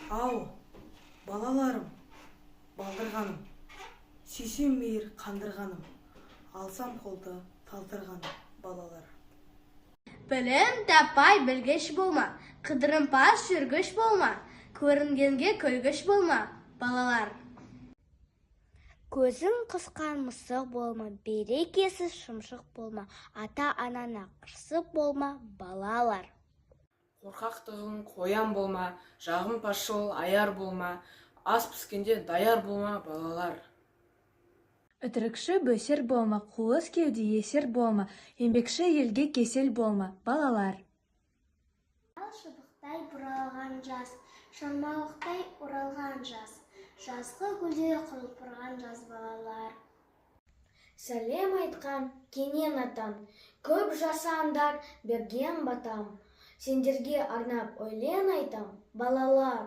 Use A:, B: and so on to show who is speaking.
A: Ау, балаларым, балдырғаным, сүйсем мейір қандырғаным, алсам қолды талдырғаным, балалар.
B: Білім таппай білгіш болма, қыдырымпаз жүргіш болма, көрінгенге көлгіш болма, балалар.
C: Көзің қысқан мысық болма, берекесіз шымшық болма, ата-анана қырсық болма, балалар.
D: Қорқақтығың қоян болма, жағым пашол аяр болма, ас піскенде даяр болма, балалар.
E: Үтірікші бөсер болма, қуыс кеуде есер болма, еңбекші елге кесел болма, балалар.
F: Ал шыбықтай бұралған жаз, шырмауықтай оралған жаз, жазғы гүлде құлпырған жаз, балалар.
G: Сәлем айтқан кенен атам, көп жасаңдар берген батам, сендерге арнап өлең айтам, балалар.